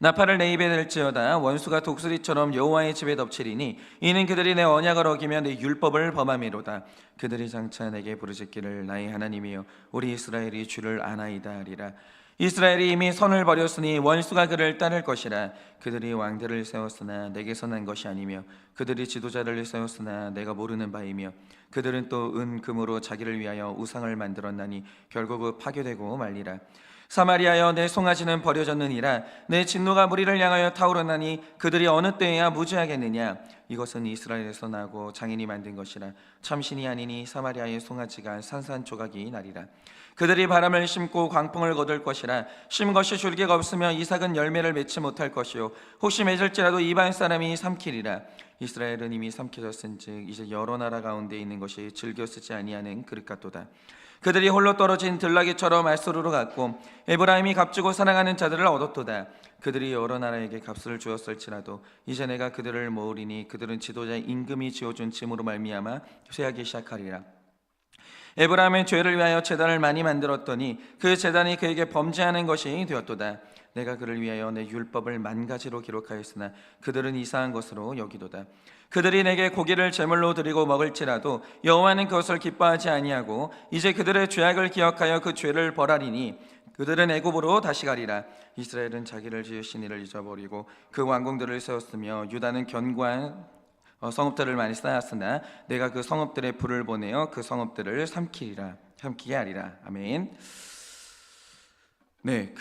나팔을 내 입에 댈지어다. 원수가 독수리처럼 여호와의 집에 덮치리니 이는 그들이 내 언약을 어기며 내 율법을 범함이로다. 그들이 장차 내게 부르짖기를 나의 하나님이여 우리 이스라엘이 주를 아나이다 하리라. 이스라엘이 이미 선을 버렸으니 원수가 그를 따를 것이라. 그들이 왕들을 세웠으나 내게서 난 것이 아니며 그들이 지도자를 세웠으나 내가 모르는 바이며 그들은 또 은 금으로 자기를 위하여 우상을 만들었나니 결국 파괴되고 말리라. 사마리아여 내 송아지는 버려졌느니라. 내 진노가 무리를 향하여 타오르나니 그들이 어느 때에야 무지하겠느냐. 이것은 이스라엘에서 나고 장인이 만든 것이라. 참신이 아니니 사마리아의 송아지가 산산조각이 나리라. 그들이 바람을 심고 광풍을 거둘 것이라. 심 것이 줄기가 없으며 이삭은 열매를 맺지 못할 것이요 혹시 맺을지라도 이방 사람이 삼키리라. 이스라엘은 이미 삼켜졌은즉 이제 여러 나라 가운데 있는 것이 즐겨 쓰지 아니하는 그릇 같도다. 그들이 홀로 떨어진 들나귀처럼 알소르로 갔고 에브라임이 값주고 사랑하는 자들을 얻었도다. 그들이 여러 나라에게 값을 주었을지라도 이제 내가 그들을 모으리니 그들은 지도자 임금이 지어준 짐으로 말미암아 쇠하기 시작하리라. 에브라임은 죄를 위하여 제단을 많이 만들었더니 그 제단이 그에게 범죄하는 것이 되었도다. 내가 그를 위하여 내 율법을 만 가지로 기록하였으나 그들은 이상한 것으로 여기도다. 그들이 내게 고기를 제물로 드리고 먹을지라도 여호와는 그것을 기뻐하지 아니하고 이제 그들의 죄악을 기억하여 그 죄를 벌하리니 그들은 애굽으로 다시 가리라. 이스라엘은 자기를 지으신 이를 잊어버리고 그 왕궁들을 세웠으며 유다는 견고한 성읍들을 많이 쌓았으나 내가 그 성읍들에 불을 보내어 그 성읍들을 삼키게 하리라. 아멘. 네,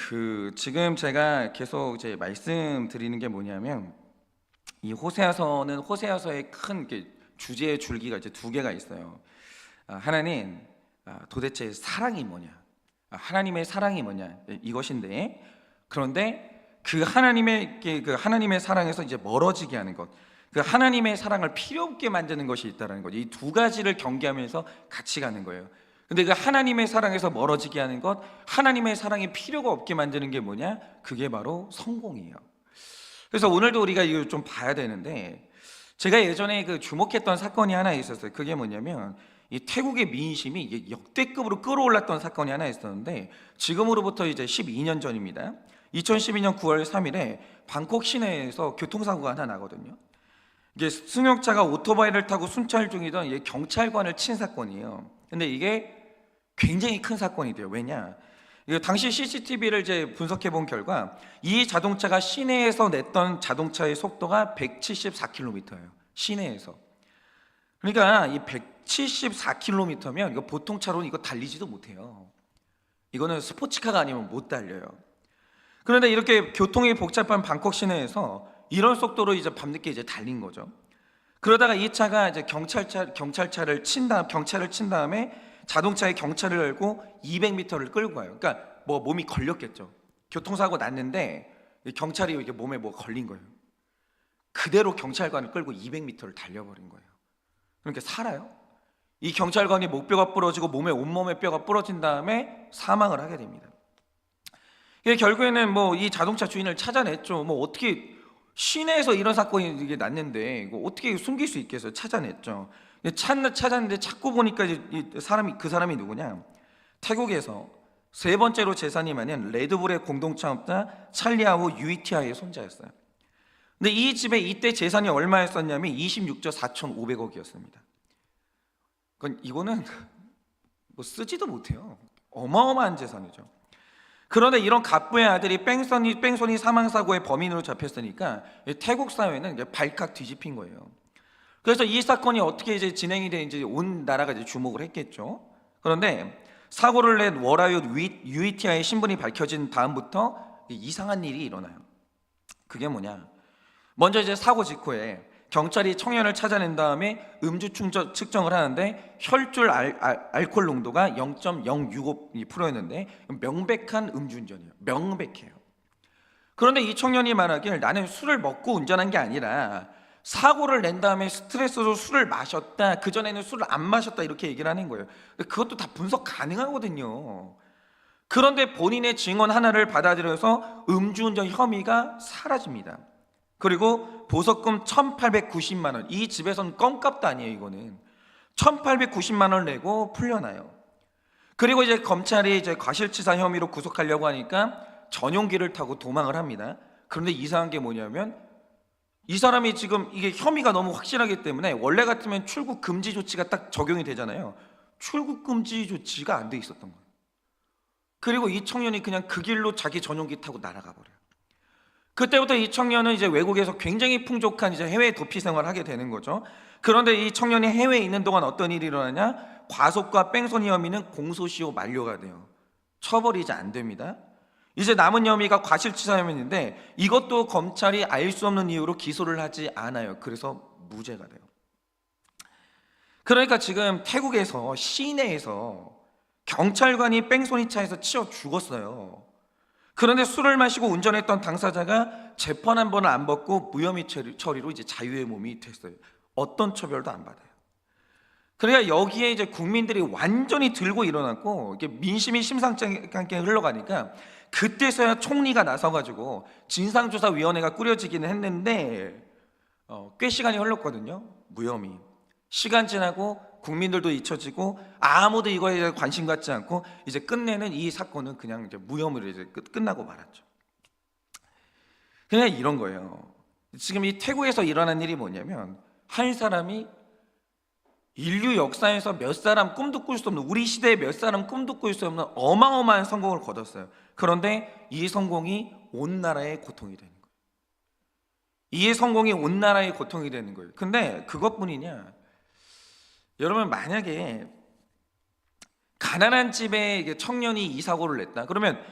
지금 제가 계속 이제 말씀드리는 게 뭐냐면 이 호세아서는 호세아서의 큰 주제의 줄기가 이제 두 개가 있어요. 하나는 도대체 사랑이 뭐냐, 하나님의 사랑이 뭐냐 이것인데, 그런데 그 하나님의 사랑에서 이제 멀어지게 하는 것, 그 하나님의 사랑을 필요 없게 만드는 것이 있다는 거죠. 이 두 가지를 경계하면서 같이 가는 거예요. 근데 그 하나님의 사랑에서 멀어지게 하는 것, 하나님의 사랑이 필요가 없게 만드는 게 뭐냐? 그게 바로 성공이에요. 그래서 오늘도 우리가 이거 좀 봐야 되는데, 제가 예전에 주목했던 사건이 하나 있었어요. 그게 뭐냐면 이 태국의 민심이 역대급으로 끌어올랐던 사건이 하나 있었는데, 지금으로부터 이제 12년 전입니다. 2012년 9월 3일에 방콕 시내에서 교통사고가 하나 나거든요. 이게 승용차가 오토바이를 타고 순찰 중이던 경찰관을 친 사건이에요. 근데 이게 굉장히 큰 사건이 돼요. 왜냐? 당시 CCTV를 이제 분석해 본 결과 이 자동차가 시내에서 냈던 자동차의 속도가 174km예요. 시내에서. 그러니까 이 174km면 이거 보통 차로는 이거 달리지도 못해요. 이거는 스포츠카가 아니면 못 달려요. 그런데 이렇게 교통이 복잡한 방콕 시내에서 이런 속도로 이제 밤늦게 이제 달린 거죠. 그러다가 이 차가 이제 경찰을 친 다음에 자동차에 경찰을 열고 200m를 끌고 가요. 그러니까 몸이 걸렸겠죠. 교통사고 났는데 경찰이 이렇게 몸에 걸린 거예요. 그대로 경찰관을 끌고 200m를 달려버린 거예요. 그러니까 살아요. 이 경찰관이 목뼈가 부러지고 온몸의 뼈가 부러진 다음에 사망을 하게 됩니다. 결국에는 이 자동차 주인을 찾아냈죠. 어떻게 시내에서 이런 사건이 이게 났는데 이거 어떻게 숨길 수 있겠어요? 찾아냈죠. 찾았는데 찾고 보니까 그 사람이 누구냐? 태국에서 세 번째로 재산이 많은 레드불의 공동창업자 찰리아우 유이티아의 손자였어요. 근데 이 집에 이때 재산이 얼마였었냐면 26조 4,500억이었습니다. 이거는 쓰지도 못해요. 어마어마한 재산이죠. 그런데 이런 갑부의 아들이 뺑소니 사망사고의 범인으로 잡혔으니까 태국 사회는 발칵 뒤집힌 거예요. 그래서 이 사건이 어떻게 이제 진행이 되는지 온 나라가 이제 주목을 했겠죠. 그런데 사고를 낸 워라윳 유이티아의 신분이 밝혀진 다음부터 이상한 일이 일어나요. 그게 뭐냐? 먼저 이제 사고 직후에 경찰이 청년을 찾아낸 다음에 음주 측정을 하는데 혈중 알코올 농도가 0.065%였는데 명백한 음주운전이에요. 명백해요. 그런데 이 청년이 말하길 나는 술을 먹고 운전한 게 아니라 사고를 낸 다음에 스트레스로 술을 마셨다, 그전에는 술을 안 마셨다 이렇게 얘기를 하는 거예요. 그것도 다 분석 가능하거든요. 그런데 본인의 증언 하나를 받아들여서 음주운전 혐의가 사라집니다. 그리고 보석금 1,890만 원, 이 집에서는 껌값도 아니에요. 이거는 1,890만 원을 내고 풀려나요. 그리고 이제 검찰이 이제 과실치사 혐의로 구속하려고 하니까 전용기를 타고 도망을 합니다. 그런데 이상한 게 뭐냐면 이 사람이 지금 이게 혐의가 너무 확실하기 때문에 원래 같으면 출국 금지 조치가 딱 적용이 되잖아요. 출국 금지 조치가 안 돼 있었던 거예요. 그리고 이 청년이 그냥 그 길로 자기 전용기 타고 날아가 버려요. 그때부터 이 청년은 이제 외국에서 굉장히 풍족한 이제 해외 도피 생활을 하게 되는 거죠. 그런데 이 청년이 해외에 있는 동안 어떤 일이 일어나냐? 과속과 뺑소니 혐의는 공소시효 만료가 돼요. 처벌이 이제 안 됩니다. 이제 남은 혐의가 과실치사 혐의인데 이것도 검찰이 알 수 없는 이유로 기소를 하지 않아요. 그래서 무죄가 돼요. 그러니까 지금 태국에서 시내에서 경찰관이 뺑소니 차에서 치여 죽었어요. 그런데 술을 마시고 운전했던 당사자가 재판 한 번을 안 받고 무혐의 처리로 이제 자유의 몸이 됐어요. 어떤 처벌도 안 받아요. 그러니까 여기에 이제 국민들이 완전히 들고 일어났고 이게 민심이 심상치 않게 흘러가니까 그때서야 총리가 나서가지고 진상조사위원회가 꾸려지기는 했는데 꽤 시간이 흘렀거든요. 무혐의. 시간 지나고 국민들도 잊혀지고 아무도 이거에 관심 갖지 않고 이제 끝내는 이 사건은 그냥 이제 무혐의로 이제 끝나고 말았죠. 그냥 이런 거예요. 지금 이 태국에서 일어난 일이 뭐냐면 한 사람이 인류 역사에서 몇 사람 꿈도 꿀 수 없는, 우리 시대에 몇 사람 꿈도 꿀 수 없는 어마어마한 성공을 거뒀어요. 그런데 이 성공이 온 나라의 고통이 되는 거예요. 이 성공이 온 나라의 고통이 되는 거예요. 근데 그것뿐이냐? 여러분, 만약에 가난한 집에 청년이 이 사고를 냈다 그러면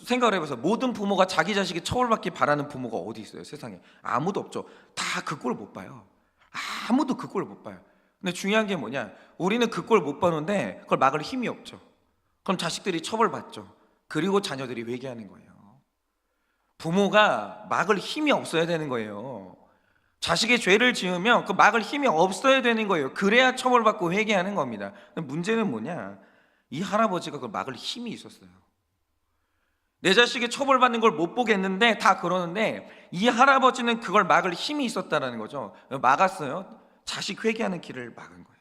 생각을 해보세요. 모든 부모가 자기 자식이 처벌받기 바라는 부모가 어디 있어요? 세상에 아무도 없죠. 다 그 꼴을 못 봐요. 아무도 그 꼴을 못 봐요. 근데 중요한 게 뭐냐? 우리는 그 꼴 못 보는데 그걸 막을 힘이 없죠. 그럼 자식들이 처벌받죠. 그리고 자녀들이 회개하는 거예요. 부모가 막을 힘이 없어야 되는 거예요. 자식이 죄를 지으면 그 막을 힘이 없어야 되는 거예요. 그래야 처벌받고 회개하는 겁니다. 근데 문제는 뭐냐? 이 할아버지가 그걸 막을 힘이 있었어요. 내 자식이 처벌받는 걸 못 보겠는데 다 그러는데 이 할아버지는 그걸 막을 힘이 있었다는 거죠. 막았어요. 자식 회개하는 길을 막은 거예요.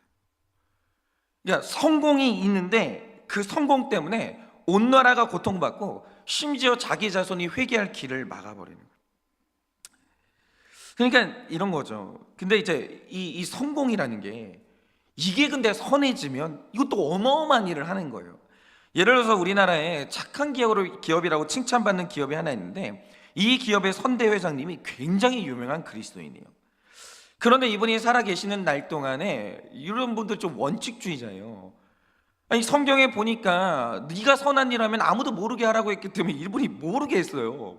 그러니까 성공이 있는데 그 성공 때문에 온 나라가 고통받고 심지어 자기 자손이 회개할 길을 막아버리는 거예요. 그러니까 이런 거죠. 근데 이제 이 성공이라는 게 이게 근데 선해지면 이것도 어마어마한 일을 하는 거예요. 예를 들어서 우리나라에 착한 기업이라고 칭찬받는 기업이 하나 있는데 이 기업의 선대 회장님이 굉장히 유명한 그리스도인이에요. 그런데 이분이 살아계시는 날 동안에 이런 분들 좀 원칙주의자예요. 아니 성경에 보니까 네가 선한 일 하면 아무도 모르게 하라고 했기 때문에 이분이 모르게 했어요.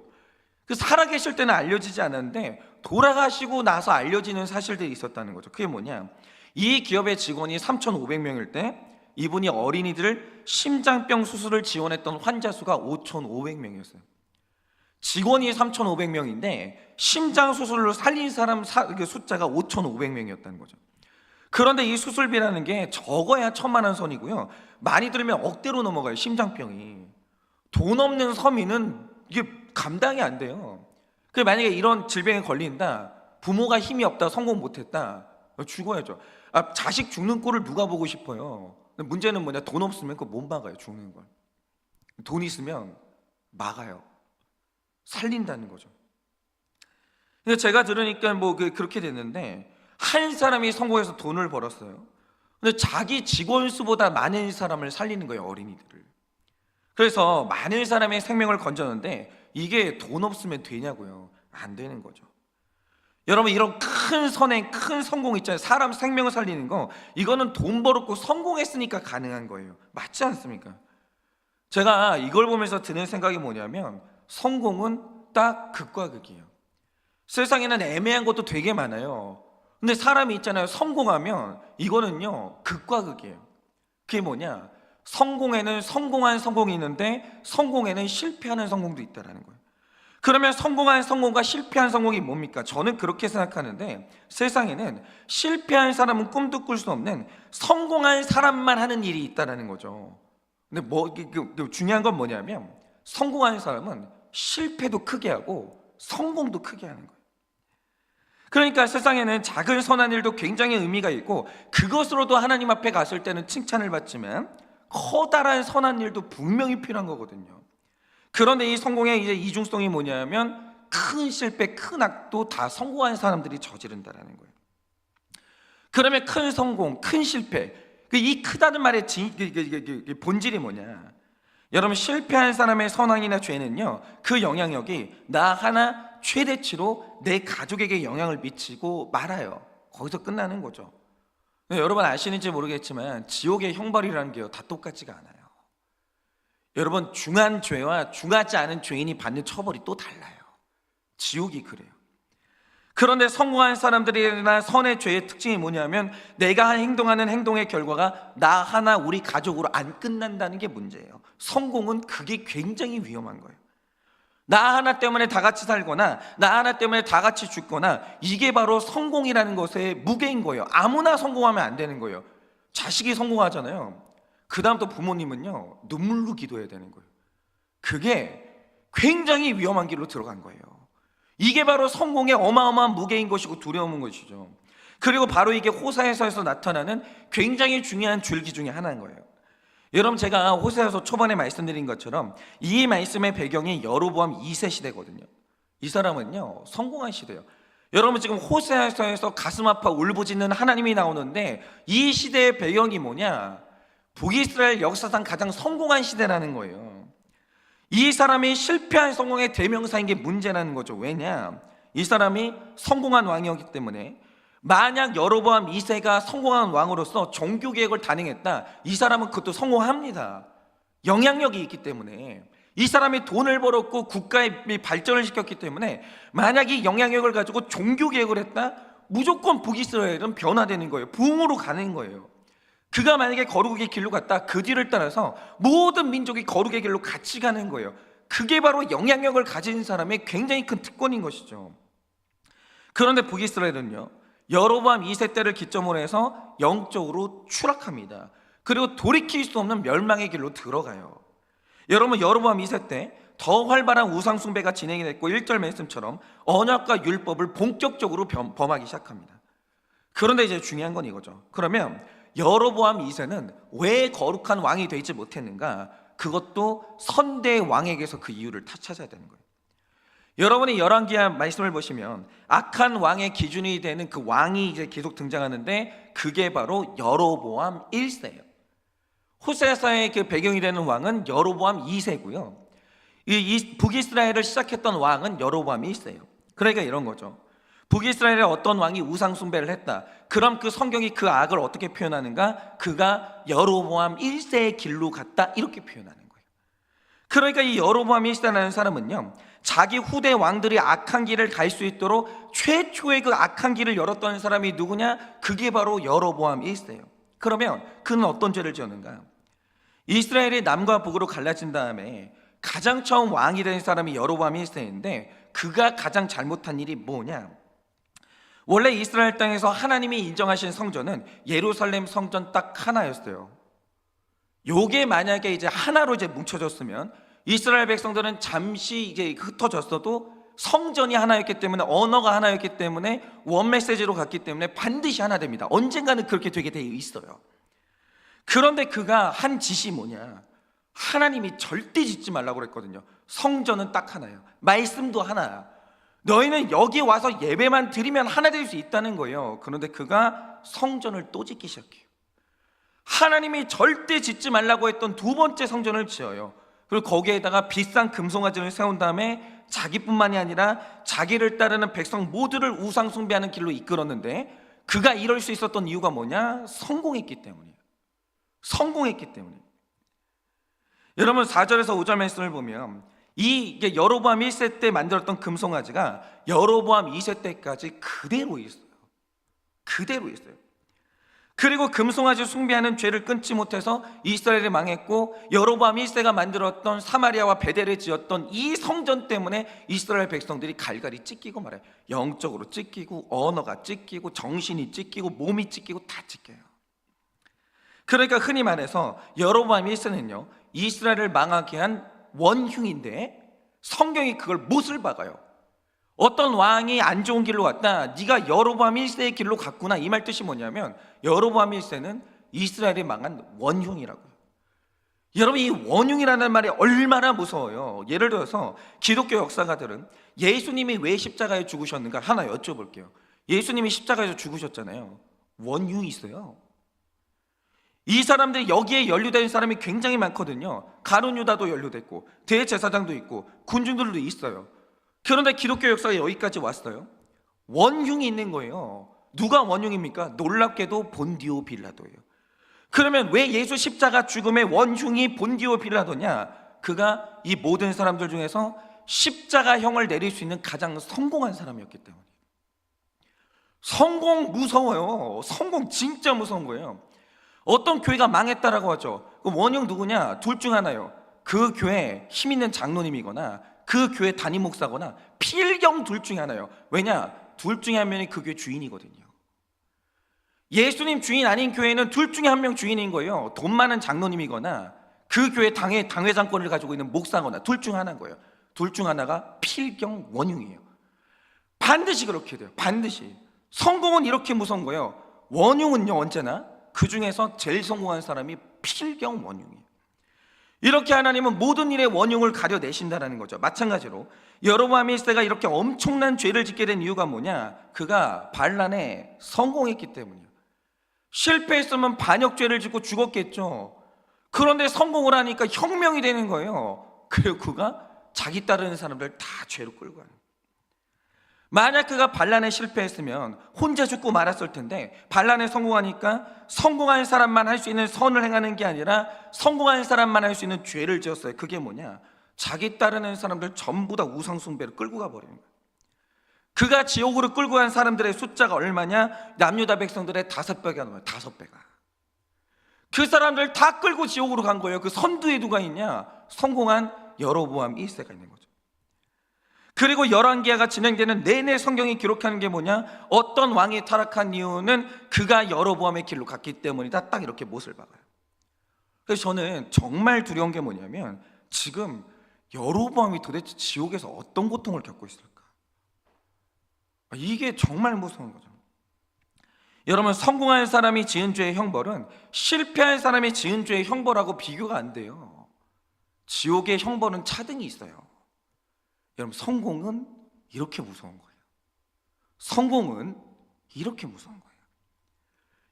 그 살아계실 때는 알려지지 않았는데 돌아가시고 나서 알려지는 사실들이 있었다는 거죠. 그게 뭐냐? 이 기업의 직원이 3,500명일 때 이분이 어린이들 심장병 수술을 지원했던 환자 수가 5,500명이었어요. 직원이 3,500명인데 심장 수술로 살린 사람 숫자가 5,500명이었다는 거죠. 그런데 이 수술비라는 게 적어야 1,000만 원 선이고요. 많이 들으면 억대로 넘어가요. 심장병이. 돈 없는 서민은 이게 감당이 안 돼요. 그 만약에 이런 질병에 걸린다, 부모가 힘이 없다, 성공 못했다, 죽어야죠. 자식 죽는 꼴을 누가 보고 싶어요? 문제는 뭐냐? 돈 없으면 그거 못 막아요. 죽는 걸. 돈 있으면 막아요. 살린다는 거죠. 근데 제가 들으니까 그렇게 됐는데 한 사람이 성공해서 돈을 벌었어요. 근데 자기 직원 수보다 많은 사람을 살리는 거예요. 어린이들을. 그래서 많은 사람의 생명을 건졌는데 이게 돈 없으면 되냐고요. 안 되는 거죠. 여러분, 이런 큰 선행, 큰 성공 있잖아요. 사람 생명을 살리는 거, 이거는 돈 벌었고 성공했으니까 가능한 거예요. 맞지 않습니까? 제가 이걸 보면서 드는 생각이 뭐냐면 성공은 딱 극과 극이에요. 세상에는 애매한 것도 되게 많아요. 근데 사람이 있잖아요. 성공하면 이거는요 극과 극이에요. 그게 뭐냐? 성공에는 성공한 성공이 있는데 성공에는 실패하는 성공도 있다는 거예요. 그러면 성공한 성공과 실패한 성공이 뭡니까? 저는 그렇게 생각하는데 세상에는 실패한 사람은 꿈도 꿀 수 없는 성공한 사람만 하는 일이 있다는 거죠. 근데 중요한 건 뭐냐면 성공한 사람은 실패도 크게 하고 성공도 크게 하는 거예요. 그러니까 세상에는 작은 선한 일도 굉장히 의미가 있고 그것으로도 하나님 앞에 갔을 때는 칭찬을 받지만 커다란 선한 일도 분명히 필요한 거거든요. 그런데 이 성공의 이제 이중성이 뭐냐면 큰 실패, 큰 악도 다 성공한 사람들이 저지른다라는 거예요. 그러면 큰 성공, 큰 실패, 이 크다는 말의 본질이 뭐냐? 여러분, 실패한 사람의 선악이나 죄는요, 그 영향력이 나 하나 최대치로 내 가족에게 영향을 미치고 말아요. 거기서 끝나는 거죠. 여러분 아시는지 모르겠지만 지옥의 형벌이라는 게요, 다 똑같지가 않아요. 여러분, 중한 죄와 중하지 않은 죄인이 받는 처벌이 또 달라요. 지옥이 그래요. 그런데 성공한 사람들이나 선의 죄의 특징이 뭐냐면 내가 행동하는 행동의 결과가 나 하나 우리 가족으로 안 끝난다는 게 문제예요. 성공은 그게 굉장히 위험한 거예요. 나 하나 때문에 다 같이 살거나 나 하나 때문에 다 같이 죽거나, 이게 바로 성공이라는 것의 무게인 거예요. 아무나 성공하면 안 되는 거예요. 자식이 성공하잖아요. 그 다음 또 부모님은요, 눈물로 기도해야 되는 거예요. 그게 굉장히 위험한 길로 들어간 거예요. 이게 바로 성공의 어마어마한 무게인 것이고 두려움인 것이죠. 그리고 바로 이게 호사에서에서 나타나는 굉장히 중요한 줄기 중에 하나인 거예요. 여러분, 제가 호세아서 초반에 말씀드린 것처럼 이 말씀의 배경이 여로보암 2세 시대거든요. 이 사람은요, 성공한 시대예요. 여러분, 지금 호세아서에서 가슴 아파 울부짖는 하나님이 나오는데 이 시대의 배경이 뭐냐? 북이스라엘 역사상 가장 성공한 시대라는 거예요. 이 사람이 실패한 성공의 대명사인 게 문제라는 거죠. 왜냐? 이 사람이 성공한 왕이었기 때문에. 만약 여로보암 2세가 성공한 왕으로서 종교개혁을 단행했다, 이 사람은 그것도 성공합니다. 영향력이 있기 때문에. 이 사람이 돈을 벌었고 국가의 발전을 시켰기 때문에 만약 이 영향력을 가지고 종교개혁을 했다, 무조건 북이스라엘은 변화되는 거예요. 부흥으로 가는 거예요. 그가 만약에 거룩의 길로 갔다, 그 뒤를 따라서 모든 민족이 거룩의 길로 같이 가는 거예요. 그게 바로 영향력을 가진 사람의 굉장히 큰 특권인 것이죠. 그런데 북이스라엘은요, 여로보암 2세 때를 기점으로 해서 영적으로 추락합니다. 그리고 돌이킬 수 없는 멸망의 길로 들어가요. 여러분, 여로보암 2세 때 더 활발한 우상 숭배가 진행이 됐고 1절 말씀처럼 언약과 율법을 본격적으로 범하기 시작합니다. 그런데 이제 중요한 건 이거죠. 그러면 여로보암 2세는 왜 거룩한 왕이 되지 못했는가? 그것도 선대 왕에게서 그 이유를 다 찾아야 되는 거예요. 여러분이 열왕기하 말씀을 보시면 악한 왕의 기준이 되는 그 왕이 이제 계속 등장하는데 그게 바로 여로보암 1세예요. 호세아서의 그 배경이 되는 왕은 여로보암 2세고요. 이 북이스라엘을 시작했던 왕은 여로보암 1세예요. 그러니까 이런 거죠. 북이스라엘의 어떤 왕이 우상 숭배를 했다. 그럼 그 성경이 그 악을 어떻게 표현하는가? 그가 여로보암 1세의 길로 갔다, 이렇게 표현하는 거예요. 그러니까 이 여로보암 1세라는 사람은요, 자기 후대 왕들이 악한 길을 갈 수 있도록 최초의 그 악한 길을 열었던 사람이 누구냐? 그게 바로 여로보암 1세예요. 그러면 그는 어떤 죄를 지었는가? 이스라엘이 남과 북으로 갈라진 다음에 가장 처음 왕이 된 사람이 여로보암 1세인데 그가 가장 잘못한 일이 뭐냐? 원래 이스라엘 땅에서 하나님이 인정하신 성전은 예루살렘 성전 딱 하나였어요. 요게 만약에 이제 하나로 이제 뭉쳐졌으면 이스라엘 백성들은 잠시 이제 흩어졌어도 성전이 하나였기 때문에, 언어가 하나였기 때문에, 원 메시지로 갔기 때문에 반드시 하나 됩니다. 언젠가는 그렇게 되게 돼 있어요. 그런데 그가 한 짓이 뭐냐? 하나님이 절대 짓지 말라고 그랬거든요. 성전은 딱 하나예요. 말씀도 하나야. 너희는 여기 와서 예배만 드리면 하나 될 수 있다는 거예요. 그런데 그가 성전을 또 짓기 시작해요. 하나님이 절대 짓지 말라고 했던 두 번째 성전을 지어요. 그리고 거기에다가 비싼 금송아지를 세운 다음에 자기뿐만이 아니라 자기를 따르는 백성 모두를 우상 숭배하는 길로 이끌었는데, 그가 이럴 수 있었던 이유가 뭐냐? 성공했기 때문이에요. 성공했기 때문이에요. 여러분, 4절에서 5절 말씀을 보면 이게 여로보암 1세 때 만들었던 금송아지가 여로보암 2세 때까지 그대로 있어요. 그대로 있어요. 그리고 금송아지 숭배하는 죄를 끊지 못해서 이스라엘이 망했고, 여로보암 1세가 만들었던 사마리아와 베델을 지었던 이 성전 때문에 이스라엘 백성들이 갈갈이 찢기고 말아요. 영적으로 찢기고, 언어가 찢기고, 정신이 찢기고, 몸이 찢기고, 다 찢겨요. 그러니까 흔히 말해서 여로보암 1세는요, 이스라엘을 망하게 한 원흉인데 성경이 그걸 못을 박아요. 어떤 왕이 안 좋은 길로 갔다, 네가 여로보암 1세의 길로 갔구나, 이 말 뜻이 뭐냐면 여로보암 1세는 이스라엘이 망한 원흉이라고요. 여러분, 이 원흉이라는 말이 얼마나 무서워요. 예를 들어서 기독교 역사가들은 예수님이 왜 십자가에 죽으셨는가 하나 여쭤볼게요. 예수님이 십자가에서 죽으셨잖아요. 원흉이 있어요. 이 사람들이 여기에 연루된 사람이 굉장히 많거든요. 가룟 유다도 연루됐고 대제사장도 있고 군중들도 있어요. 그런데 기독교 역사가 여기까지 왔어요. 원흉이 있는 거예요. 누가 원흉입니까? 놀랍게도 본디오 빌라도예요. 그러면 왜 예수 십자가 죽음의 원흉이 본디오 빌라도냐? 그가 이 모든 사람들 중에서 십자가형을 내릴 수 있는 가장 성공한 사람이었기 때문에. 성공 무서워요. 성공 진짜 무서운 거예요. 어떤 교회가 망했다라고 하죠. 그 원흉 누구냐? 둘 중 하나요. 그 교회 힘 있는 장로님이거나 그 교회 담임 목사거나 필경 둘 중에 하나요. 왜냐? 둘 중에 한 명이 그 교회 주인이거든요. 예수님 주인 아닌 교회는 둘 중에 한 명 주인인 거예요. 돈 많은 장로님이거나 그 교회 당회장권을 가지고 있는 목사거나 둘 중 하나인 거예요. 둘 중 하나가 필경 원흉이에요. 반드시 그렇게 돼요. 반드시. 성공은 이렇게 무서운 거예요. 원흉은요, 언제나 그 중에서 제일 성공한 사람이 필경 원흉이에요. 이렇게 하나님은 모든 일의 원흉을 가려내신다는 거죠. 마찬가지로 여로보암 1세가 이렇게 엄청난 죄를 짓게 된 이유가 뭐냐? 그가 반란에 성공했기 때문이에요. 실패했으면 반역죄를 짓고 죽었겠죠. 그런데 성공을 하니까 혁명이 되는 거예요. 그리고 그가 자기 따르는 사람들 다 죄로 끌고 가는 거예요. 만약 그가 반란에 실패했으면 혼자 죽고 말았을 텐데, 반란에 성공하니까 성공한 사람만 할 수 있는 선을 행하는 게 아니라 성공한 사람만 할 수 있는 죄를 지었어요. 그게 뭐냐? 자기 따르는 사람들 전부 다 우상숭배로 끌고 가버리는 거예요. 그가 지옥으로 끌고 간 사람들의 숫자가 얼마냐? 남유다 백성들의 5배가 넘어요. 5배가. 그 사람들 다 끌고 지옥으로 간 거예요. 그 선두에 누가 있냐? 성공한 여로보암 1세가 있는 거죠. 그리고 열왕기하가 진행되는 내내 성경이 기록하는 게 뭐냐? 어떤 왕이 타락한 이유는 그가 여로보암의 길로 갔기 때문이다. 딱 이렇게 못을 박아요. 그래서 저는 정말 두려운 게 뭐냐면, 지금 여로보암이 도대체 지옥에서 어떤 고통을 겪고 있을까? 이게 정말 무서운 거죠. 여러분, 성공한 사람이 지은 죄의 형벌은 실패한 사람이 지은 죄의 형벌하고 비교가 안 돼요. 지옥의 형벌은 차등이 있어요. 여러분, 성공은 이렇게 무서운 거예요. 성공은 이렇게 무서운 거예요.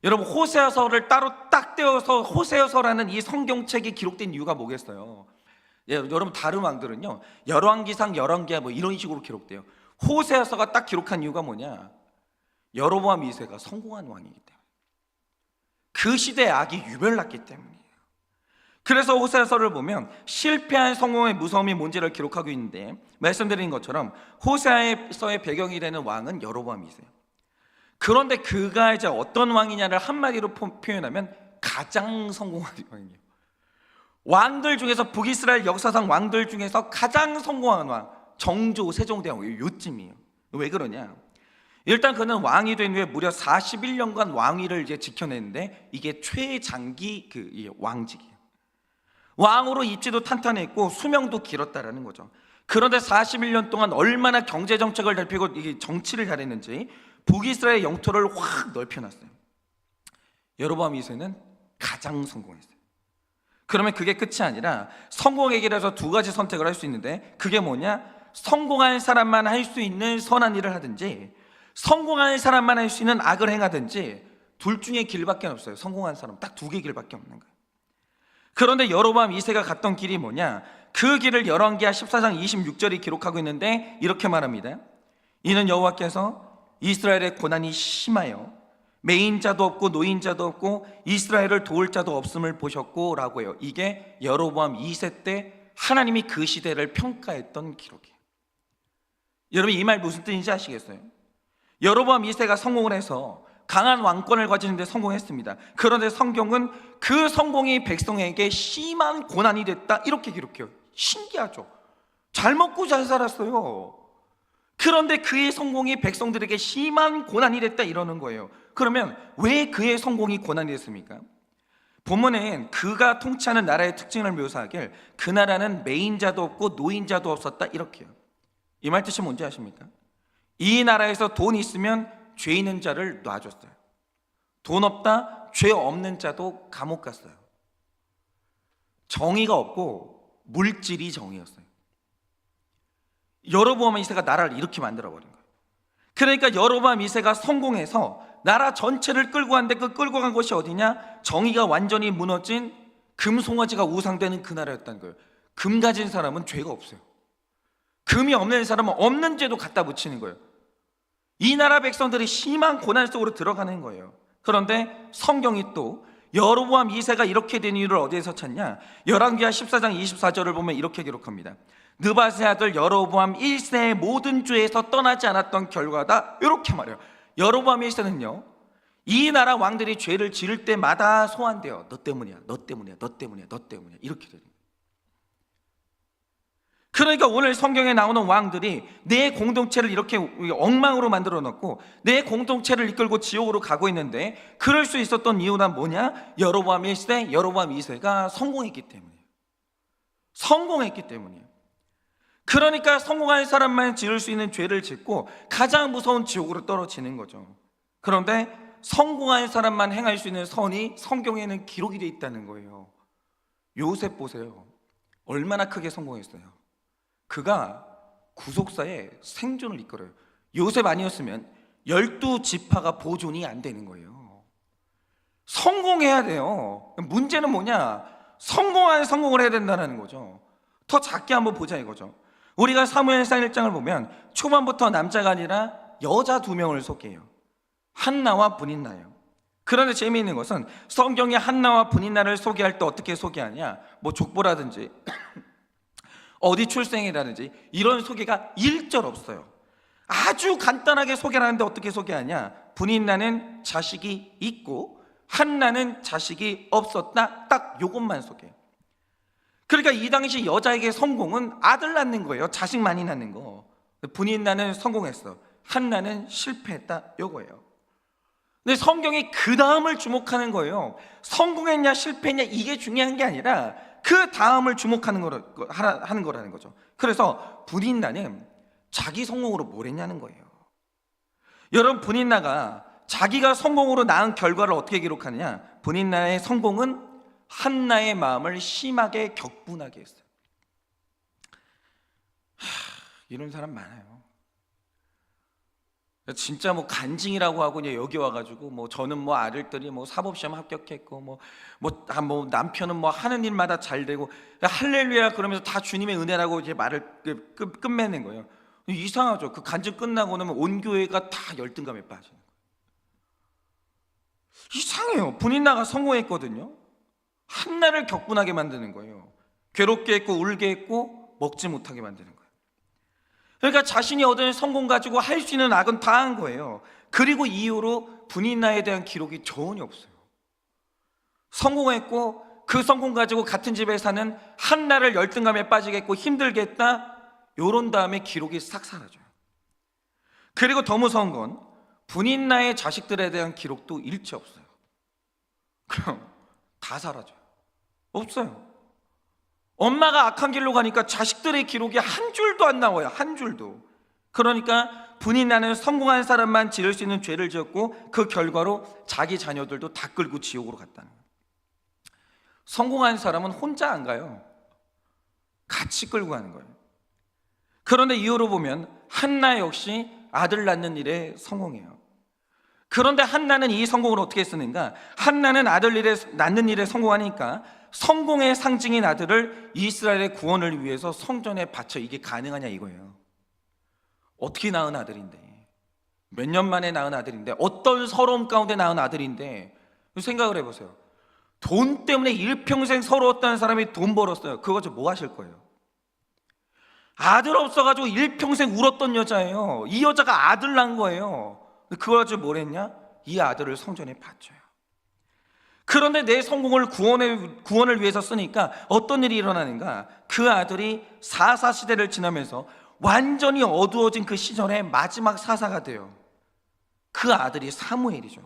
여러분, 호세아서를 따로 딱 떼어서 호세아서라는 이 성경책이 기록된 이유가 뭐겠어요? 여러분, 다른 왕들은요, 열왕기상, 열왕기하 뭐 이런 식으로 기록돼요. 호세아서가 딱 기록한 이유가 뭐냐? 여로보암 2세가 성공한 왕이기 때문에, 그 시대의 악이 유별났기 때문이에요. 그래서 호세아서를 보면 실패한 성공의 무서움이 뭔지를 기록하고 있는데, 말씀드린 것처럼 호세아서의 배경이 되는 왕은 여로보암 2세예요. 그런데 그가 이제 어떤 왕이냐를 한마디로 표현하면 가장 성공한 왕이에요. 왕들 중에서, 북이스라엘 역사상 왕들 중에서 가장 성공한 왕, 정조, 세종대왕 요쯤이에요. 왜 그러냐? 일단 그는 왕이 된 후에 무려 41년간 왕위를 이제 지켜냈는데, 이게 최장기 왕직이에요. 왕으로 입지도 탄탄했고 수명도 길었다라는 거죠. 그런데 41년 동안 얼마나 경제 정책을 넓히고 이게 정치를 잘했는지 북이스라엘 영토를 확 넓혀놨어요. 여로보암 2세는 가장 성공했어요. 그러면 그게 끝이 아니라 성공의 길에서 두 가지 선택을 할 수 있는데, 그게 뭐냐? 성공한 사람만 할 수 있는 선한 일을 하든지, 성공한 사람만 할 수 있는 악을 행하든지, 둘 중에 길밖에 없어요. 성공한 사람 딱 두 개 길밖에 없는 거예요. 그런데 여로보암 2세가 갔던 길이 뭐냐? 그 길을 열왕기하 14장 26절이 기록하고 있는데 이렇게 말합니다. 이는 여호와께서 이스라엘의 고난이 심하여 매인자도 없고 노인자도 없고 이스라엘을 도울 자도 없음을 보셨고 라고 해요. 이게 여로보암 2세 때 하나님이 그 시대를 평가했던 기록이에요. 여러분, 이 말 무슨 뜻인지 아시겠어요? 여로보암 2세가 성공을 해서 강한 왕권을 가지는 데 성공했습니다. 그런데 성경은 그 성공이 백성에게 심한 고난이 됐다 이렇게 기록해요. 신기하죠? 잘 먹고 잘 살았어요. 그런데 그의 성공이 백성들에게 심한 고난이 됐다 이러는 거예요. 그러면 왜 그의 성공이 고난이 됐습니까? 본문엔 그가 통치하는 나라의 특징을 묘사하길 그 나라는 매인자도 없고 노인자도 없었다 이렇게요. 이 말 뜻이 뭔지 아십니까? 이 나라에서 돈 있으면 죄 있는 자를 놔줬어요. 돈 없다, 죄 없는 자도 감옥 갔어요. 정의가 없고 물질이 정의였어요. 여로보암 2세가 나라를 이렇게 만들어버린 거예요. 그러니까 여로보암 2세가 성공해서 나라 전체를 끌고 갔는데 그 끌고 간 곳이 어디냐? 정의가 완전히 무너진 금송아지가 우상되는 그 나라였다는 거예요. 금 가진 사람은 죄가 없어요. 금이 없는 사람은 없는 죄도 갖다 붙이는 거예요. 이 나라 백성들이 심한 고난 속으로 들어가는 거예요. 그런데 성경이 또 여로보암 2세가 이렇게 된 이유를 어디에서 찾냐? 열왕기하 14장 24절을 보면 이렇게 기록합니다. 느밧의 아들 여로보암 1세의 모든 죄에서 떠나지 않았던 결과다. 이렇게 말해요. 여로보암 1세는요, 이 나라 왕들이 죄를 지을 때마다 소환돼요. 너 때문이야, 너 때문이야, 너 때문이야, 너 때문이야, 이렇게 되는 거예요. 그러니까 오늘 성경에 나오는 왕들이 내 공동체를 이렇게 엉망으로 만들어 놓고 내 공동체를 이끌고 지옥으로 가고 있는데, 그럴 수 있었던 이유는 뭐냐? 여로보암 1세, 여로보암 2세가 성공했기 때문이에요. 성공했기 때문이에요. 그러니까 성공한 사람만 지을 수 있는 죄를 짓고 가장 무서운 지옥으로 떨어지는 거죠. 그런데 성공한 사람만 행할 수 있는 선이 성경에는 기록이 되어 있다는 거예요. 요셉 보세요. 얼마나 크게 성공했어요. 그가 구속사의 생존을 이끌어요. 요셉 아니었으면 12지파가 보존이 안 되는 거예요. 성공해야 돼요. 문제는 뭐냐? 성공을 해야 된다는 거죠. 더 작게 한번 보자 이거죠. 우리가 사무엘상 1장을 보면 초반부터 남자가 아니라 여자 2명을 소개해요. 한나와 브닛나예요. 그런데 재미있는 것은 성경이 한나와 브닛나를 소개할 때 어떻게 소개하냐? 뭐 족보라든지 어디 출생이라든지 이런 소개가 1절 없어요. 아주 간단하게 소개를 하는데 어떻게 소개하냐? 브닛나는 자식이 있고 한나는 자식이 없었다. 딱 요것만 소개해요. 그러니까 이 당시 여자에게 성공은 아들 낳는 거예요. 자식 많이 낳는 거. 브닛나는 성공했어, 한나는 실패했다, 요거예요. 근데 성경이 그 다음을 주목하는 거예요. 성공했냐 실패했냐 이게 중요한 게 아니라 그 다음을 주목하는 하는 거라는 거죠. 그래서 브닛나는 자기 성공으로 뭘 했냐는 거예요. 여러분, 브닛나가 자기가 성공으로 낳은 결과를 어떻게 기록하느냐? 브닛나의 성공은 한나의 마음을 심하게 격분하게 했어요. 이런 사람 많아요. 진짜 뭐 간증이라고 하고 이제 여기 와가지고 뭐 저는 뭐 아들들이 뭐 사법시험 합격했고 뭐 남편은 뭐 하는 일마다 잘 되고 할렐루야 그러면서 다 주님의 은혜라고 이제 말을 끝맺는 거예요. 이상하죠. 그 간증 끝나고 나면 온 교회가 다 열등감에 빠지는 거예요. 이상해요. 브닛나가 성공했거든요. 한나를 격분하게 만드는 거예요. 괴롭게 했고 울게 했고 먹지 못하게 만드는 거예요. 그러니까 자신이 얻은 성공 가지고 할 수 있는 악은 다 한 거예요. 그리고 이후로 브닛나에 대한 기록이 전혀 없어요. 성공했고 그 성공 가지고 같은 집에 사는 한나를 열등감에 빠지게 했고 힘들게 했다, 요런 다음에 기록이 싹 사라져요. 그리고 더 무서운 건 브닛나의 자식들에 대한 기록도 일체 없어요. 그럼 다 사라져요. 없어요. 엄마가 악한 길로 가니까 자식들의 기록이 한 줄도 안 나와요. 한 줄도. 그러니까 브닛나는 성공한 사람만 지을 수 있는 죄를 지었고 그 결과로 자기 자녀들도 다 끌고 지옥으로 갔다는 거예요. 성공한 사람은 혼자 안 가요. 같이 끌고 가는 거예요. 그런데 이후로 보면 한나 역시 아들 낳는 일에 성공해요. 그런데 한나는 이 성공을 어떻게 쓰는가? 한나는 아들 낳는 일에 성공하니까 성공의 상징인 아들을 이스라엘의 구원을 위해서 성전에 바쳐. 이게 가능하냐 이거예요. 어떻게 낳은 아들인데, 몇 년 만에 낳은 아들인데, 어떤 서러움 가운데 낳은 아들인데, 생각을 해보세요. 돈 때문에 일평생 서러웠다는 사람이 돈 벌었어요. 그거 뭐 하실 거예요? 아들 없어가지고 일평생 울었던 여자예요. 이 여자가 아들 낳은 거예요. 그거 가지고 뭘 했냐? 이 아들을 성전에 바쳐요. 그런데 내 성공을 구원을 위해서 쓰니까 어떤 일이 일어나는가? 그 아들이 사사시대를 지나면서 완전히 어두워진 그 시절의 마지막 사사가 돼요. 그 아들이 사무엘이죠.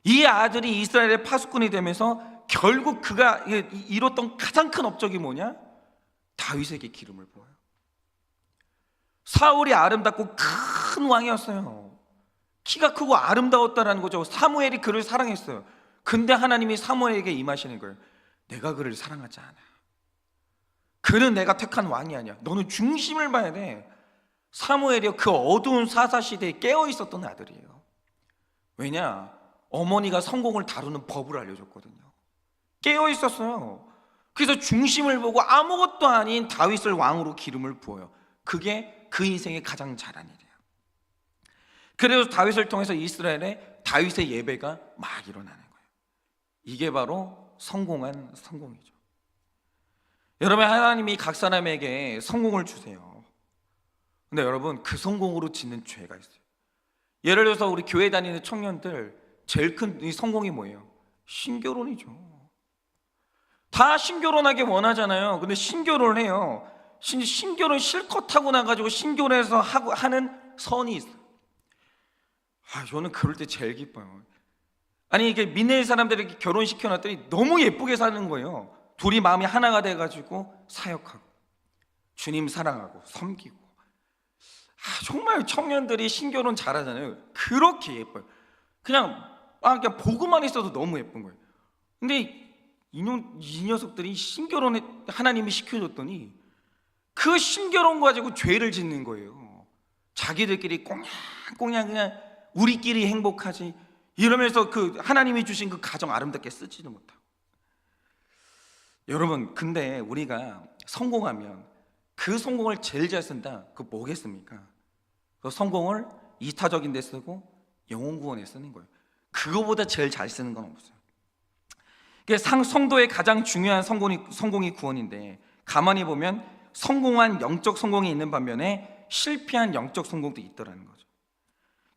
이 아들이 이스라엘의 파수꾼이 되면서 결국 그가 이뤘던 가장 큰 업적이 뭐냐? 다윗에게 기름을 부어요. 사울이 아름답고 큰 왕이었어요. 키가 크고 아름다웠다는 거죠. 사무엘이 그를 사랑했어요. 근데 하나님이 사무엘에게 임하시는 거예요. 내가 그를 사랑하지 않아. 그는 내가 택한 왕이 아니야. 너는 중심을 봐야 돼. 사무엘이 그 어두운 사사시대에 깨어있었던 아들이에요. 왜냐? 어머니가 성공을 다루는 법을 알려줬거든요. 깨어있었어요. 그래서 중심을 보고 아무것도 아닌 다윗을 왕으로 기름을 부어요. 그게 그 인생에 가장 잘한 일이에요. 그래서 다윗을 통해서 이스라엘에 다윗의 예배가 막 일어나는 거예요. 이게 바로 성공한 성공이죠. 여러분, 하나님이 각 사람에게 성공을 주세요. 근데 여러분, 그 성공으로 짓는 죄가 있어요. 예를 들어서 우리 교회 다니는 청년들 제일 큰 이 성공이 뭐예요? 신결혼이죠. 다 신결혼하게 원하잖아요. 근데 신결혼을 해요. 신결혼 실컷 하고 나가지고 신결혼해서 하는 선이 있어요. 저는 그럴 때 제일 기뻐요. 아니, 이게 믿는 사람들에게 결혼시켜놨더니 너무 예쁘게 사는 거예요. 둘이 마음이 하나가 돼가지고 사역하고 주님 사랑하고 섬기고. 정말 청년들이 신결혼 잘하잖아요. 그렇게 예뻐요. 그냥 보고만 있어도 너무 예쁜 거예요. 근데 이 녀석들이 신결혼에 하나님이 시켜줬더니 그 신결혼 가지고 죄를 짓는 거예요. 자기들끼리 꽁냥꽁냥 그냥 우리끼리 행복하지 이러면서 그 하나님이 주신 그 가정 아름답게 쓰지도 못하고. 여러분, 근데 우리가 성공하면 그 성공을 제일 잘 쓴다. 그거 뭐겠습니까? 그 성공을 이타적인 데 쓰고 영혼 구원에 쓰는 거예요. 그거보다 제일 잘 쓰는 건 없어요. 성도의 가장 중요한 성공이 구원인데, 가만히 보면 성공한 영적 성공이 있는 반면에 실패한 영적 성공도 있더라는 거죠.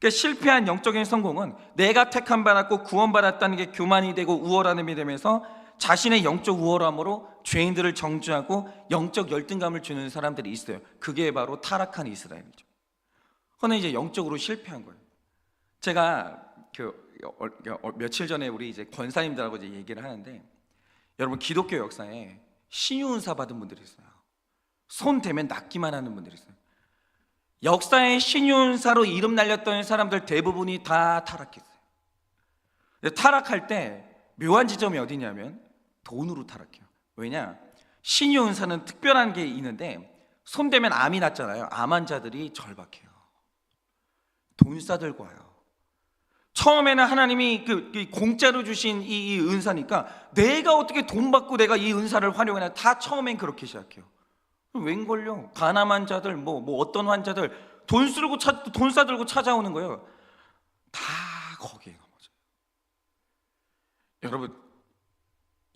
실패한 영적인 성공은 내가 택함 받았고 구원받았다는 게 교만이 되고 우월함이 되면서 자신의 영적 우월함으로 죄인들을 정죄하고 영적 열등감을 주는 사람들이 있어요. 그게 바로 타락한 이스라엘이죠. 그는 이제 영적으로 실패한 거예요. 제가 며칠 전에 우리 이제 권사님들하고 이제 얘기를 하는데, 여러분, 기독교 역사에 신유은사 받은 분들이 있어요. 손 대면 낫기만 하는 분들이 있어요. 역사에 신유은사로 이름 날렸던 사람들 대부분이 다 타락했어요. 타락할 때 묘한 지점이 어디냐면 돈으로 타락해요. 왜냐? 신유은사는 특별한 게 있는데, 손 대면 암이 났잖아요. 암 환자들이 절박해요. 돈 싸들고 와요. 처음에는 하나님이 공짜로 주신 이 은사니까 내가 어떻게 돈 받고 내가 이 은사를 활용하냐, 다 처음엔 그렇게 시작해요. 웬걸요? 가난 환자들, 어떤 환자들 돈 싸들고 찾아오는 거예요. 다 거기에 넘어져요. 여러분,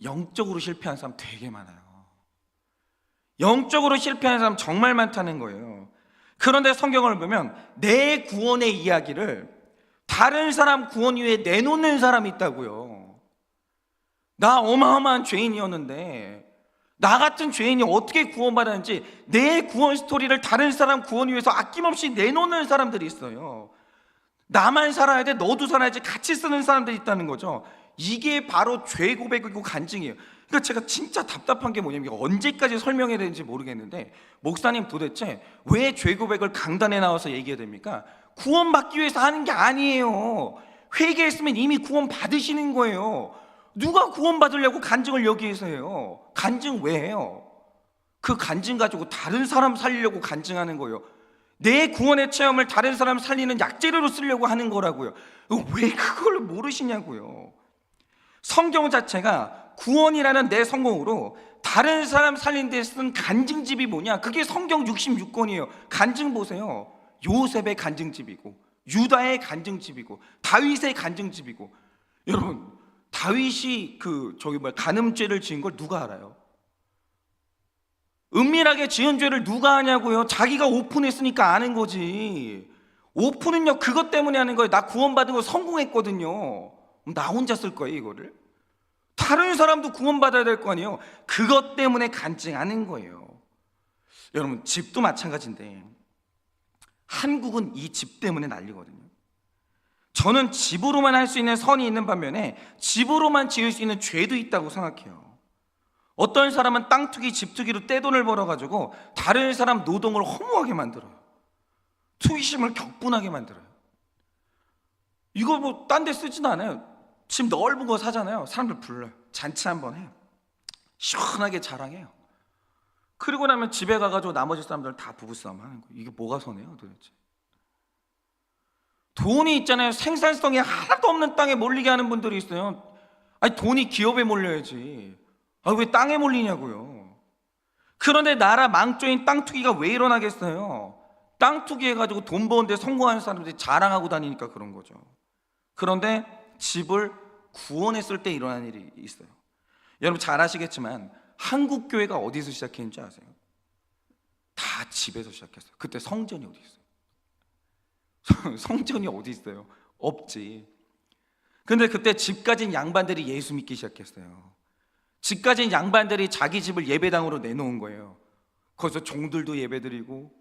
영적으로 실패한 사람 되게 많아요. 영적으로 실패한 사람 정말 많다는 거예요. 그런데 성경을 보면 내 구원의 이야기를 다른 사람 구원 위에 내놓는 사람이 있다고요. 나 어마어마한 죄인이었는데 나 같은 죄인이 어떻게 구원받았는지 내 구원 스토리를 다른 사람 구원 위해서 아낌없이 내놓는 사람들이 있어요. 나만 살아야 돼, 너도 살아야지 같이 쓰는 사람들이 있다는 거죠. 이게 바로 죄 고백이고 간증이에요. 그러니까 제가 진짜 답답한 게 뭐냐면, 언제까지 설명해야 되는지 모르겠는데, 목사님 도대체 왜 죄 고백을 강단에 나와서 얘기해야 됩니까? 구원받기 위해서 하는 게 아니에요. 회개했으면 이미 구원 받으시는 거예요. 누가 구원 받으려고 간증을 여기에서 해요? 간증 왜 해요? 그 간증 가지고 다른 사람 살리려고 간증하는 거예요. 내 구원의 체험을 다른 사람 살리는 약재료로 쓰려고 하는 거라고요. 왜 그걸 모르시냐고요. 성경 자체가 구원이라는 내 성공으로 다른 사람 살린 데 쓴 간증집이 뭐냐? 그게 성경 66권이에요. 간증 보세요. 요셉의 간증집이고 유다의 간증집이고 다윗의 간증집이고. 여러분, 다윗이 간음죄를 지은 걸 누가 알아요? 은밀하게 지은 죄를 누가 아냐고요? 자기가 오픈했으니까 아는 거지. 오픈은요, 그것 때문에 하는 거예요. 나 구원받은 거 성공했거든요. 나 혼자 쓸 거예요, 이거를? 다른 사람도 구원받아야 될 거 아니에요. 그것 때문에 간증하는 거예요. 여러분, 집도 마찬가지인데 한국은 이 집 때문에 난리거든요. 저는 집으로만 할 수 있는 선이 있는 반면에 집으로만 지을 수 있는 죄도 있다고 생각해요. 어떤 사람은 땅 투기, 집 투기로 떼돈을 벌어가지고 다른 사람 노동을 허무하게 만들어요. 투기심을 격분하게 만들어요. 이거 딴 데 쓰지도 않아요. 집 넓은 거 사잖아요. 사람들 불러요. 잔치 한번 해요. 시원하게 자랑해요. 그리고 나면 집에 가가지고 나머지 사람들 다 부부싸움 하는 거예요. 이게 뭐가 선해요 도대체? 돈이 있잖아요. 생산성이 하나도 없는 땅에 몰리게 하는 분들이 있어요. 아니 돈이 기업에 몰려야지. 왜 땅에 몰리냐고요. 그런데 나라 망조인 땅 투기가 왜 일어나겠어요? 땅 투기해가지고 돈 버는데 성공하는 사람들이 자랑하고 다니니까 그런 거죠. 그런데 집을 구원했을 때 일어난 일이 있어요. 여러분 잘 아시겠지만 한국 교회가 어디서 시작했는지 아세요? 다 집에서 시작했어요. 그때 성전이 어디 있어요? 성전이 어디 있어요? 없지. 근데 그때 집 가진 양반들이 예수 믿기 시작했어요. 집 가진 양반들이 자기 집을 예배당으로 내놓은 거예요. 거기서 종들도 예배드리고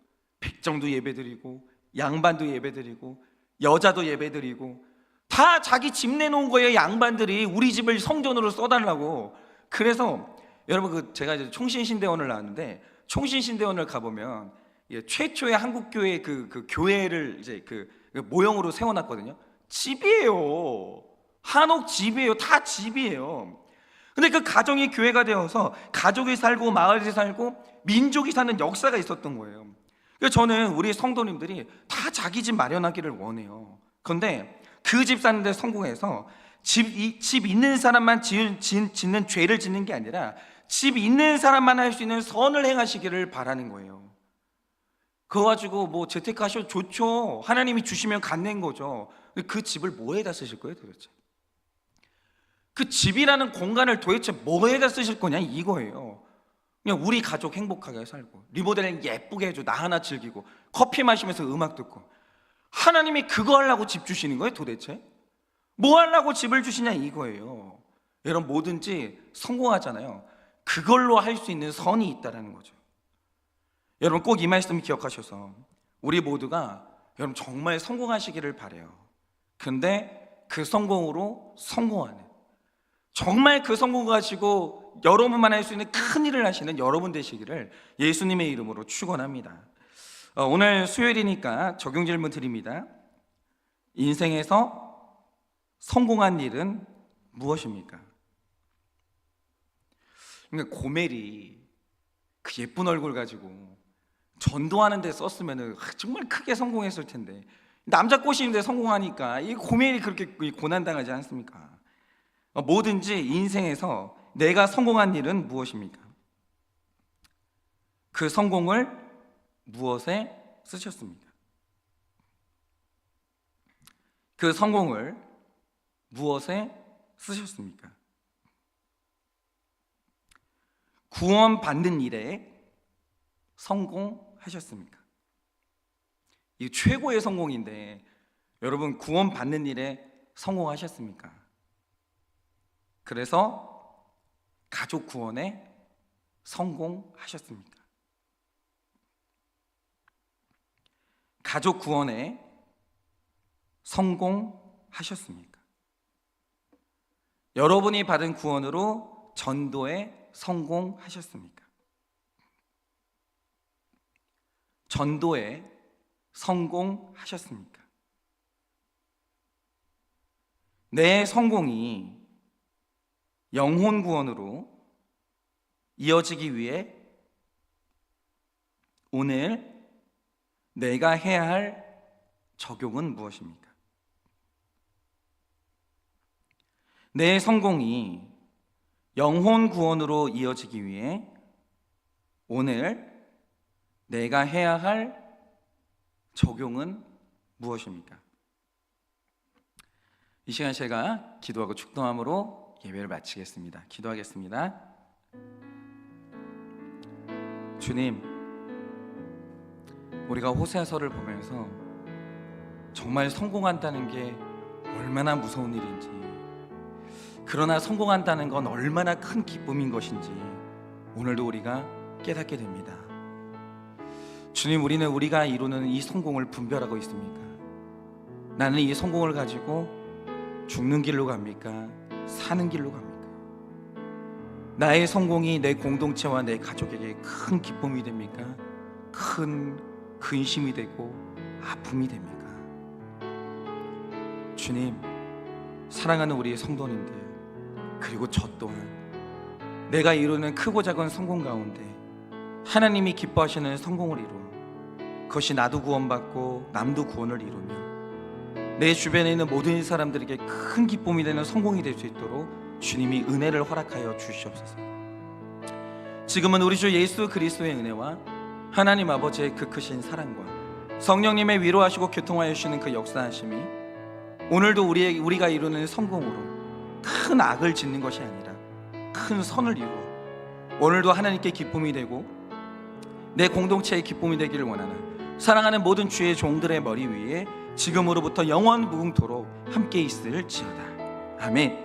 백정도 예배드리고 양반도 예배드리고 여자도 예배드리고 다 자기 집 내놓은 거예요. 양반들이 우리 집을 성전으로 써달라고. 그래서 여러분 제가 이제 총신신대원을 나왔는데 총신신대원을 가보면 최초의 한국 교회 그 교회를 이제 그 모형으로 세워놨거든요. 집이에요. 한옥 집이에요. 다 집이에요. 근데 그 가정이 교회가 되어서 가족이 살고 마을이 살고 민족이 사는 역사가 있었던 거예요. 그래서 저는 우리 성도님들이 다 자기 집 마련하기를 원해요. 그런데 그 집 사는 데 성공해서 집 있는 사람만 짓는 죄를 짓는 게 아니라 집 있는 사람만 할 수 있는 선을 행하시기를 바라는 거예요. 그거 가지고 뭐 재테크하셔도 좋죠. 하나님이 주시면 갖는 거죠. 그 집을 뭐에다 쓰실 거예요 도대체? 그 집이라는 공간을 도대체 뭐에다 쓰실 거냐 이거예요. 그냥 우리 가족 행복하게 살고 리모델링 예쁘게 해줘. 나 하나 즐기고 커피 마시면서 음악 듣고. 하나님이 그거 하려고 집 주시는 거예요 도대체? 뭐 하려고 집을 주시냐 이거예요. 여러분 뭐든지 성공하잖아요. 그걸로 할 수 있는 선이 있다는 거죠. 여러분 꼭 이 말씀 기억하셔서 우리 모두가 여러분 정말 성공하시기를 바라요. 근데 그 성공으로 성공하는, 정말 그 성공 가지고 여러분만 할 수 있는 큰 일을 하시는 여러분 되시기를 예수님의 이름으로 축원합니다. 오늘 수요일이니까 적용 질문 드립니다. 인생에서 성공한 일은 무엇입니까? 그러니까 고멜이 그 예쁜 얼굴 가지고 전도하는 데 썼으면 정말 크게 성공했을 텐데 남자 꼬시는데 성공하니까 이 고멜이 그렇게 고난당하지 않습니까? 뭐든지 인생에서 내가 성공한 일은 무엇입니까? 그 성공을 무엇에 쓰셨습니까? 그 성공을 무엇에 쓰셨습니까? 구원 받는 일에 성공하셨습니까? 이 최고의 성공인데 여러분 구원 받는 일에 성공하셨습니까? 그래서 가족 구원에 성공하셨습니까? 가족 구원에 성공하셨습니까? 여러분이 받은 구원으로 전도에 성공하셨습니까? 전도에 성공하셨습니까? 내 성공이 영혼 구원으로 이어지기 위해 오늘 내가 해야 할 적용은 무엇입니까? 내 성공이 영혼 구원으로 이어지기 위해 오늘 내가 해야 할 적용은 무엇입니까? 이 시간 제가 기도하고 축도함으로 예배를 마치겠습니다. 기도하겠습니다. 주님, 우리가 호세아서를 보면서 정말 성공한다는 게 얼마나 무서운 일인지, 그러나 성공한다는 건 얼마나 큰 기쁨인 것인지 오늘도 우리가 깨닫게 됩니다. 주님, 우리는 우리가 이루는 이 성공을 분별하고 있습니까? 나는 이 성공을 가지고 죽는 길로 갑니까? 사는 길로 갑니까? 나의 성공이 내 공동체와 내 가족에게 큰 기쁨이 됩니까? 큰 근심이 되고 아픔이 됩니까? 주님, 사랑하는 우리 성도님들, 그리고 저 또한 내가 이루는 크고 작은 성공 가운데 하나님이 기뻐하시는 성공을 이루어 그것이 나도 구원받고 남도 구원을 이루며 내 주변에 있는 모든 사람들에게 큰 기쁨이 되는 성공이 될 수 있도록 주님이 은혜를 허락하여 주시옵소서. 지금은 우리 주 예수 그리스도의 은혜와 하나님 아버지의 그 크신 사랑과 성령님의 위로하시고 교통하여 주시는 그 역사하심이 오늘도 우리가 이루는 성공으로 큰 악을 짓는 것이 아니라 큰 선을 이루어 오늘도 하나님께 기쁨이 되고 내 공동체의 기쁨이 되기를 원하는 사랑하는 모든 주의 종들의 머리 위에 지금으로부터 영원 무궁토록 함께 있을지어다. 아멘.